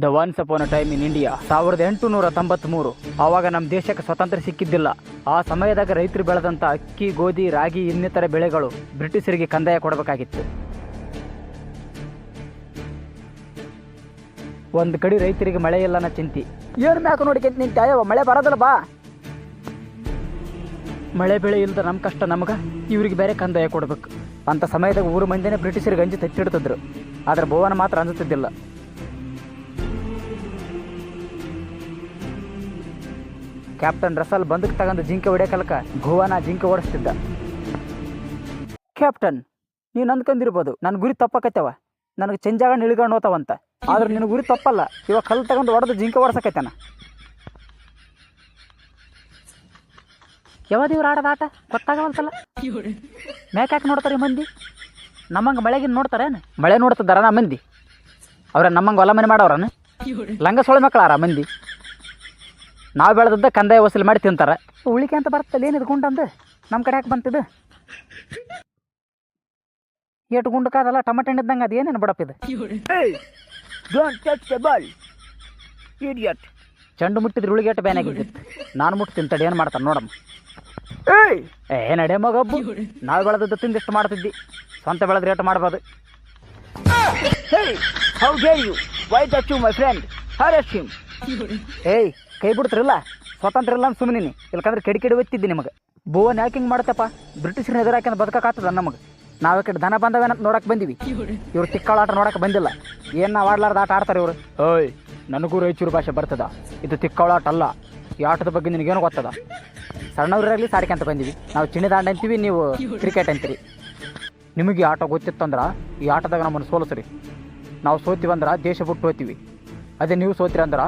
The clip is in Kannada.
The ones upon a time in India 1893. ಆವಾಗ ನಮ್ಮ ದೇಶಕ್ಕೆ ಸ್ವತಂತ್ರ ಸಿಕ್ಕಿದ್ದಿಲ್ಲ. ಆ ಸಮಯದಾಗ ರೈತರು ಬೆಳೆದಂಥ ಅಕ್ಕಿ, ಗೋಧಿ, ರಾಗಿ ಇನ್ನಿತರ ಬೆಳೆಗಳು ಬ್ರಿಟಿಷರಿಗೆ ಕಂದಾಯ ಕೊಡಬೇಕಾಗಿತ್ತು. ಒಂದು ಕಡೆ ರೈತರಿಗೆ ಮಳೆ ಇಲ್ಲನ ಚಿಂತಿ. ಏನು ಮ್ಯಾಕ ನೋಡಿಕೆಂತ ನಿಂತ ಮಳೆ ಬರೋದಿಲ್ಲ ಬಾ. ಮಳೆ ಬೆಳೆ ಇಲ್ಲದ ನಮ್ಮ ಕಷ್ಟ ನಮ್ಗೆ, ಇವ್ರಿಗೆ ಬೇರೆ ಕಂದಾಯ ಕೊಡ್ಬೇಕು ಅಂತ ಸಮಯದಾಗ ಊರು ಮಂದಿನೇ ಬ್ರಿಟಿಷರಿಗೆ ಅಂಜಿ ತೆತ್ತಿಡ್ತಿದ್ರು. ಆದ್ರೆ ಭುವನ ಮಾತ್ರ ಅಂಜುತ್ತಿದ್ದಿಲ್ಲ. ಕ್ಯಾಪ್ಟನ್ ರಸಲ್ ಬಂದಕ್ಕೆ ತಗೊಂಡು ಜಿಂಕೆ ಹೊಡೆಯಕಲ್ಕ ಭುವನ ಜಿಂಕೆ ಓಡಿಸ್ತಿದ್ದ. ಕ್ಯಾಪ್ಟನ್, ನೀನು ಅಂದ್ಕೊಂಡಿರ್ಬೋದು ನನ್ನ ಗುರಿ ತಪ್ಪಕೈತವ, ನನಗೆ ಚೆಂಜಾಗ ಇಳಿಕೊಂಡು ಹೋತಾವಂತ. ಆದ್ರೆ ನಿನ್ನ ಗುರಿ ತಪ್ಪಲ್ಲ. ಇವಾಗ ಕಲ್ಲು ತಗೊಂಡು ಹೊಡೆದು ಜಿಂಕೆ ಓಡಿಸಕೈತಾನ. ಯಾವ್ದು ಇವ್ರು ಆಡೋದು ಆಟ ಗೊತ್ತಾಗವಲ್ತಲ್ಲ. ಮೇಕಾಕೆ ನೋಡ್ತಾರೆ ಮಂದಿ, ನಮ್ಮಂಗೆ ಮಳೆಗಿನ ನೋಡ್ತಾರೇನು? ಮಳೆ ನೋಡ್ತಿದ್ದಾರ ನಾ ಮಂದಿ? ಅವ್ರ ನಮ್ಮಂಗೆ ಹೊಲ ಮನೆ ಮಾಡೋರನ? ಲಂಗ ಸೊಳೆ ಮಕ್ಕಳಾರ ಮಂದಿ? ನಾವು ಬೆಳೆದದ್ದ ಕಂದಾಯ ವಸೂಲಿ ಮಾಡಿ ತಿಂತಾರೆ. ಉಳಿಕೆ ಅಂತ ಬರ್ತಲ್ಲ ಏನಿದು ಗುಂಡಂದು? ನಮ್ಮ ಕಡೆ ಯಾಕೆ ಬಂತಿದ್ದು? ಏಟು ಗುಂಡಕ್ಕಾದಲ್ಲ ಟಮಾಟೆ ಹಣ್ಣು ಇದ್ದಂಗೆ. ಅದು ಏನೇನು ಬಡಪ್ಪ ಇದು? ಚೆಂಡು ಮುಟ್ಟಿದ್ರೆ ಉಳಿಗೇಟು ಬ್ಯಾನಾಗಿದ್ದಿತ್ತು. ನಾನು ಮುಟ್ಟು ತಿಂತಡೆ ಏನು ಮಾಡ್ತಾನೆ ನೋಡಮ್ಮ. ಏ ನಡೆ ಮಗಬ್ಬು, ನಾವು ಬೆಳೆದದ್ದು ತಿಂದಿಷ್ಟು ಮಾಡ್ತಿದ್ದಿ, ಸ್ವಂತ ಬೆಳೆದ್ರೆ ಏಟು ಮಾಡ್ಬೋದು. ಏಯ್ ಕೈ ಬಿಡ್ತಿರಲ್ಲ, ಸ್ವತಂತ್ರ ಇಲ್ಲ ಅಂತ ಸುಮ್ಮನೆ ಇಲ್ಕಂದ್ರೆ ಕೆಡಿ ಒತ್ತಿದ್ದಿ ನಿಮಗೆ. ಭುವನ್ ಯಾಕೆ ಹಿಂಗೆ ಮಾಡ್ತಪ್ಪ? ಬ್ರಿಟಿಷರನ್ನ ಎದುರಾಕಿನ ಬದುಕಾಗ್ತದ ನಮಗೆ. ನಾವು ಕಡೆ ದನ ಬಂದವೇನಂತ ನೋಡಕ್ಕೆ ಬಂದೀವಿ. ಇವ್ರು ತಿಕ್ಕಾಳ ಆಟ ನೋಡಕ್ಕೆ ಬಂದಿಲ್ಲ. ಏನು ನಾವು ಆಡ್ಲಾರ್ದ ಆಟ ಆಡ್ತಾರೆ ಇವರು. ಓಯ್, ನನಗೂ ರಾಯಚೂರು ಭಾಷೆ ಬರ್ತದ. ಇದು ತಿಕ್ಕಾಳ ಆಟ ಅಲ್ಲ. ಈ ಆಟದ ಬಗ್ಗೆ ನಿನಗೇನು ಗೊತ್ತದ? ಸಣ್ಣವರಾಗಲಿ ಸಾಡಿಕೆ ಅಂತ ಬಂದೀವಿ. ನಾವು ಚಿನ್ನದಾಂಡ ಅಂತೀವಿ, ನೀವು ಕ್ರಿಕೆಟ್ ಅಂತೀರಿ. ನಿಮಗೆ ಈ ಆಟ ಗೊತ್ತಿತ್ತಂದ್ರೆ ಈ ಆಟದಾಗ ನಮ್ಮನ್ನು ಸೋಲಿಸ್ರಿ. ನಾವು ಸೋತೀವಂದ್ರೆ ದೇಶ ಬಿಟ್ಟು ಹೋಗ್ತೀವಿ. ಅದೇ ನೀವು ಸೋತಿರಂದ್ರೆ